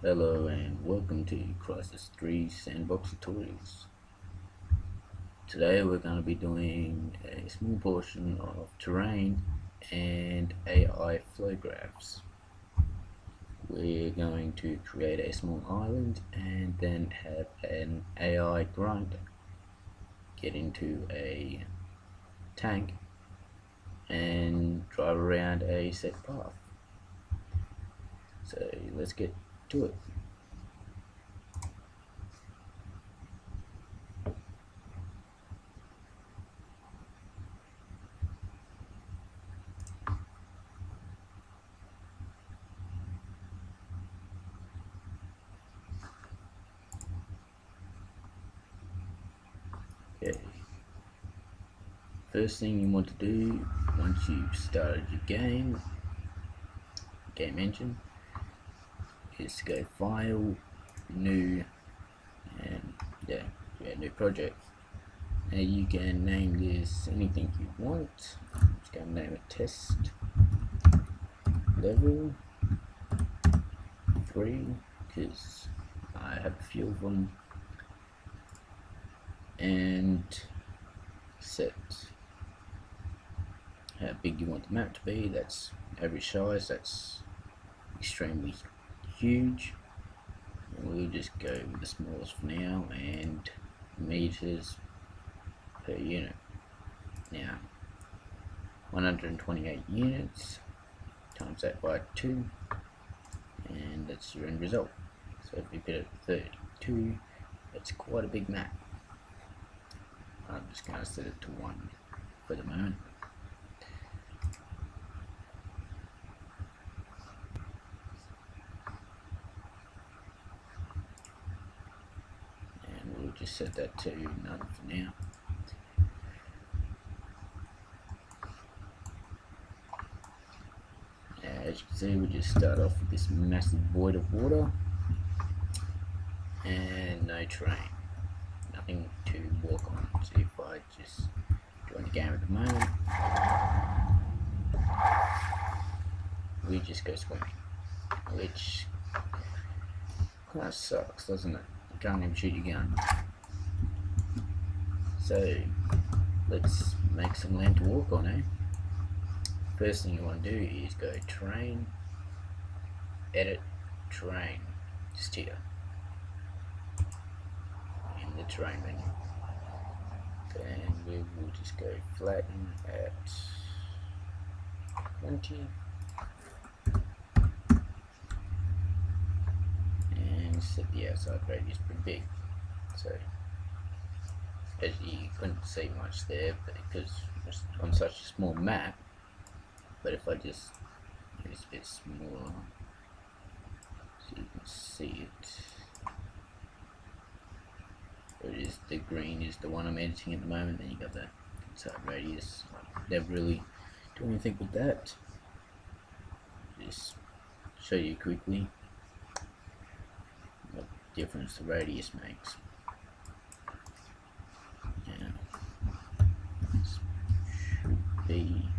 Hello and welcome to Crisis 3 Sandbox tutorials. Today we're going to be doing a small portion of terrain and AI flow graphs. We're going to create a small island and then have an AI grinder get into a tank and drive around a set path. So let's get to it. Okay. First thing you want to do once you've started your game engine is to go File, New, and create a new project. Now you can name this anything you want. I'm just going to name it Test Level 3 because I have a few of them, and set how big you want the map to be. That's average size, that's extremely huge. We'll just go with the smallest for now, and meters per unit. Now 128 units times that by 2 and that's your end result. So if we put it at 32, that's quite a big map. I'm just going to set it to 1 for the moment. And we'll just set that to none for now. As you can see, we just start off with this massive void of water and no terrain, nothing to walk on. So if I just join the game at the moment, we just go swimming, which kind of sucks, doesn't it? You can't even shoot your gun. So let's make some land to walk on, eh? First thing you want to do is go terrain, edit terrain, just here in the terrain menu. Then we will just go flatten at 20 and set the outside radius pretty big. So as you couldn't see much there, but because it's on such a small map. But if I just use a bit smaller so you can see it, it is the green is the one I'm editing at the moment. Then you got the inside radius. Never really do anything with that. Just show you quickly what difference the radius makes. Yeah, this should be.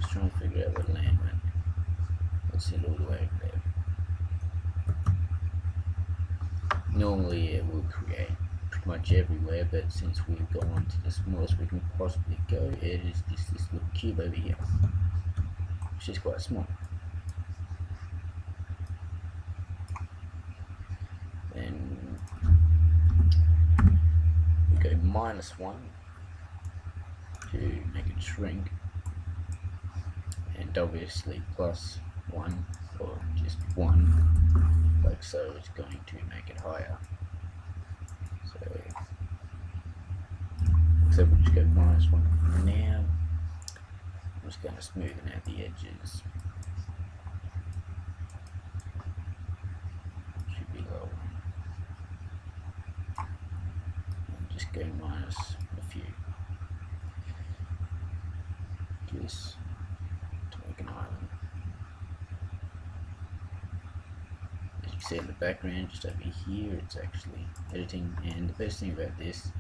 Trying to figure out what land went. Let's hit all the way over there. Normally it will create pretty much everywhere, but since we've gone to the smallest we can possibly go, it is just this little cube over here, which is quite small. Then we go -1 to make it shrink, and obviously +1 or just 1, like so. It's going to make it higher. So we'll just go -1 for now. I'm just going to smoothen out the edges. Should be lower. And just go minus a few. Just an island. As you can see in the background, just over here, it's actually editing. And the best thing about this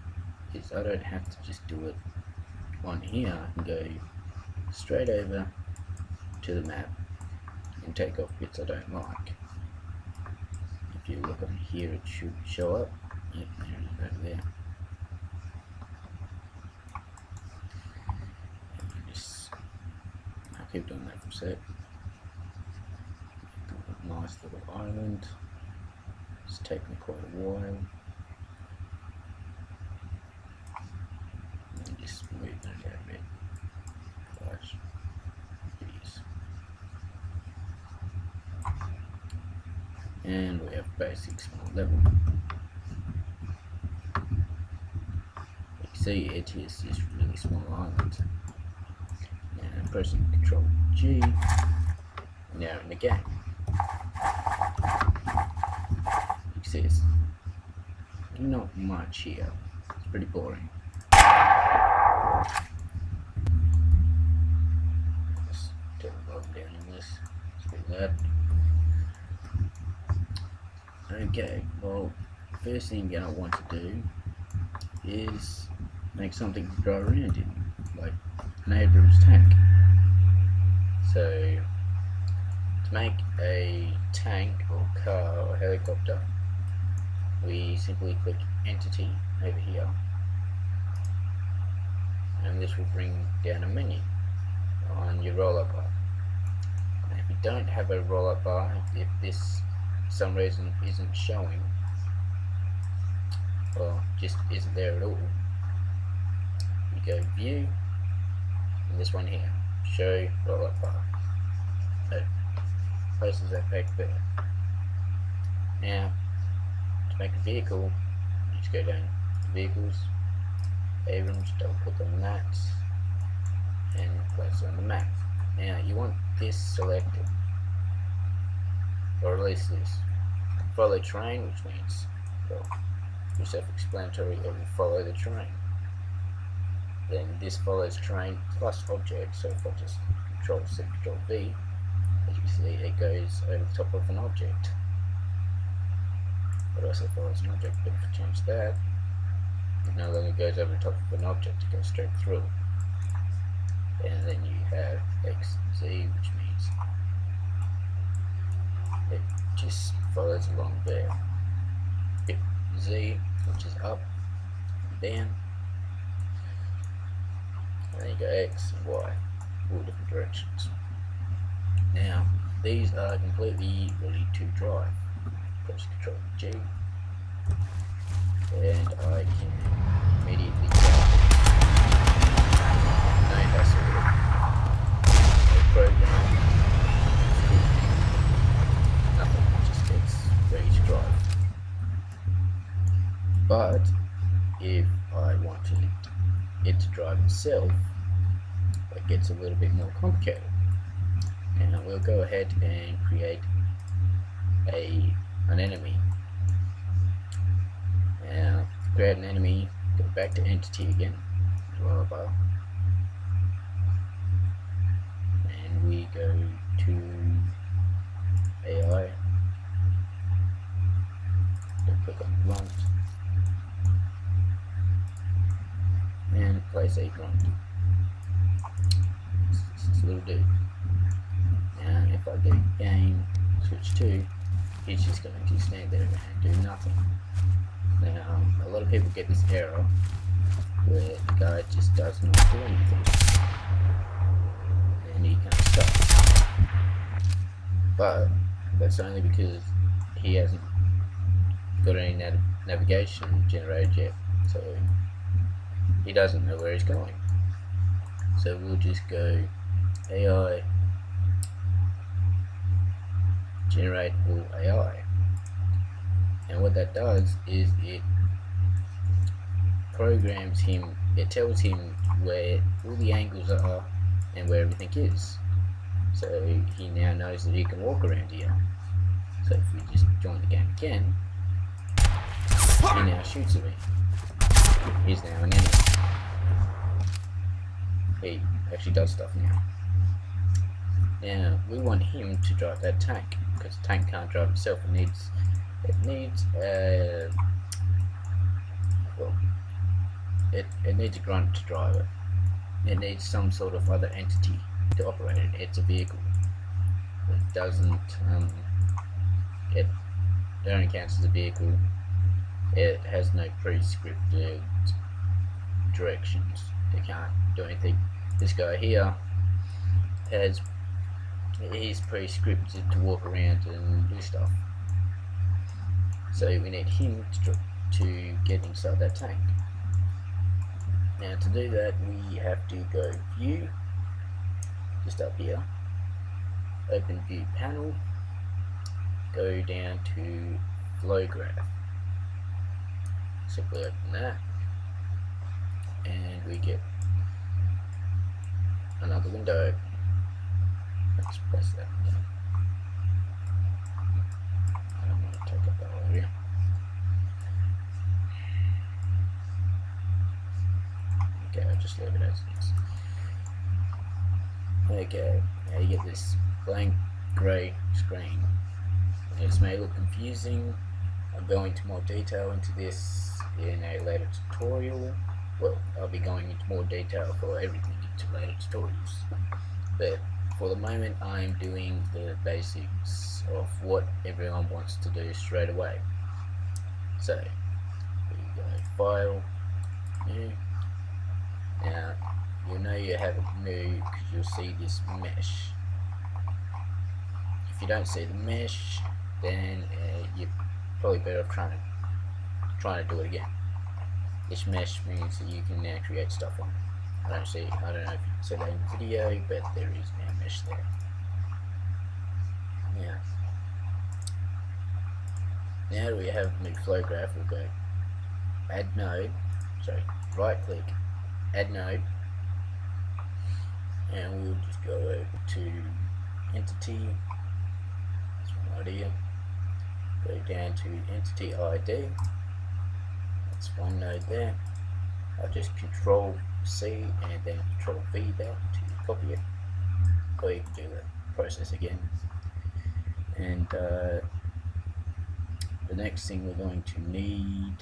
is I don't have to just do it on here. I can go straight over to the map and take off bits I don't like. If you look on here, it should show up. Yep, there it is over there. I'll keep doing that for a sec. Nice little island. It's taken quite a while. And just move it out a bit. Gosh. Jeez. And we have basic small level. You see it is this really small island. Now pressing Control G. Now in the game. You see it's not much here. It's pretty boring. Let's turn the volume down on this. It's a bit loud. Okay, well, first thing I want to do is make something to drive around in, like an Abrams tank. So, to make a tank or car or helicopter, we simply click Entity over here, and this will bring down a menu on your roll-up bar. And if you don't have a roll-up bar, if this for some reason isn't showing, or just isn't there at all, you go View, and this one here, Show Roll-up Bar. It places that back there. Now, to make a vehicle, you just go down to Vehicles, Abrams, double click on that, and place it on the map. Now, you want this selected, or at least this. Follow terrain, which means, well, pretty self-explanatory, it will follow the terrain. Then this follows terrain plus object, so if I just Control C, Control V, as you can see, it goes over the top of an object. But also follows an object, but if I change that, it no longer goes over the top of an object, it goes straight through. And then you have X and Z, which means it just follows along there. Hit Z, which is up and down, and then you go X and Y, all different directions. Now, these are completely ready to drive. Press Control G, and I can immediately drive. No hassle with it. No program. Nothing, just gets ready to drive. But if I wanted it to drive itself, it gets a little bit more complicated. And we'll go ahead and create an enemy. Now, to create an enemy, go back to Entity again, roll bar, and we go to AI, click on grunt, and place a grunt. This little dude. Now if I go game, switch to, he's just going to stand there and do nothing. Now a lot of people get this error where the guy just does not do anything and he can't stop. But that's only because he hasn't got any navigation generated yet, so he doesn't know where he's going. So we'll just go AI, generate all AI, and what that does is it programs him, it tells him where all the angles are and where everything is, so he now knows that he can walk around here. So if we just join the game again, he now shoots at me. He's now an enemy. He actually does stuff now. Now we want him to drive that tank, because the tank can't drive itself. It needs well, it needs a grunt to drive it. it needs some sort of other entity to operate it. It's a vehicle. It doesn't it only counts as a vehicle. It has no pre-scripted directions. It can't do anything. This guy here he's pre-scripted to walk around and do stuff. So we need him to get inside that tank. Now to do that we have to go view, just up here, open view panel, go down to flow graph, simply open that and we get another window open. Let's press that again. I don't want to take up that area. Okay, I'll just leave it as is. Okay, now you get this blank grey screen. This may look confusing. I'll go into more detail into this in a later tutorial. Well, I'll be going into more detail for everything into later tutorials. But for the moment, I'm doing the basics of what everyone wants to do straight away. So, we go File, New. Now, you'll know you have it new because you'll see this mesh. If you don't see the mesh, then you're probably better off trying to do it again. This mesh means that you can now create stuff on it. I don't know if you can see that in the video, but there is now mesh there. Now that we have a new flow graph, we'll go add node, right click, add node, and we'll just go over to entity, this one right here, go down to entity ID, that's one node there. I'll just Control C and then Control V that to copy it, or you can do the process again. And the next thing we're going to need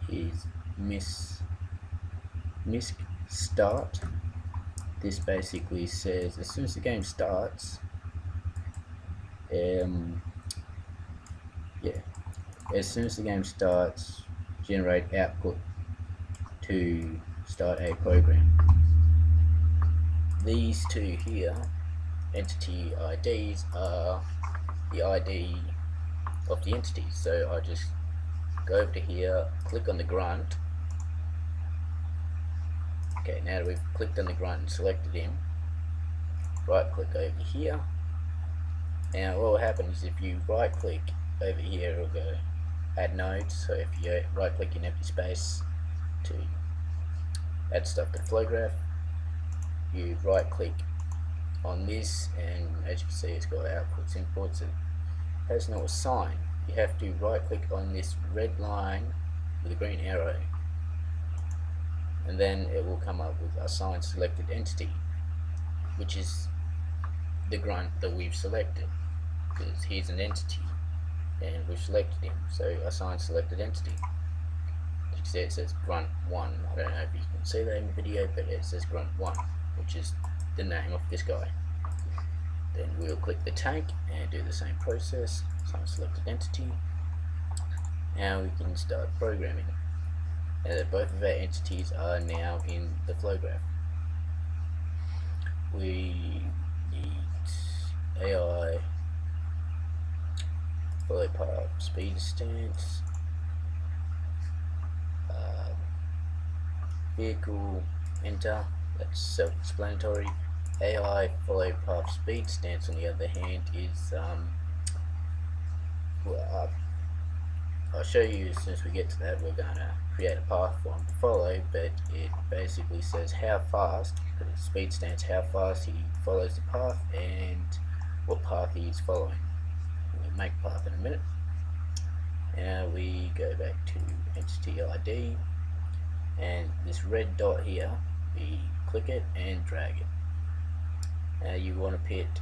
is misc start. This basically says as soon as the game starts, as soon as the game starts, generate output to start a program. These two here, entity IDs, are the ID of the entity. So I just go over to here, click on the grunt. Okay, now that we've clicked on the grunt and selected him, right click over here. Now what will happen is if you right click over here, it'll go add nodes. So if you right click in empty space to add stuff to the flow graph, you right click on this, and as you can see it's got outputs, inputs. It has no assign. You have to right click on this red line with a green arrow, and then it will come up with assign selected entity, which is the grunt that we've selected, because he's an entity and we've selected him. So assign selected entity. As you can see, it says grunt 1. I don't know if you can see that in the video, but it says grunt 1, which is the name of this guy. Then we'll click the tank and do the same process, assign selected entity. Now we can start programming. Now that both of our entities are now in the flow graph, we need AI follow path speed stance, vehicle enter, that's self-explanatory. AI follow path speed stance on the other hand is I'll show you as soon as we get to that. We're going to create a path for him to follow, but it basically says how fast, because it's speed stance, how fast he follows the path and what path he's following. We'll make a path in a minute. Now we go back to entity ID, and this red dot here, we click it and drag it. Now you want to put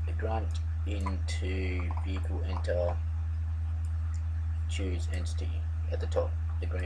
the grunt into vehicle enter, choose entity at the top, the green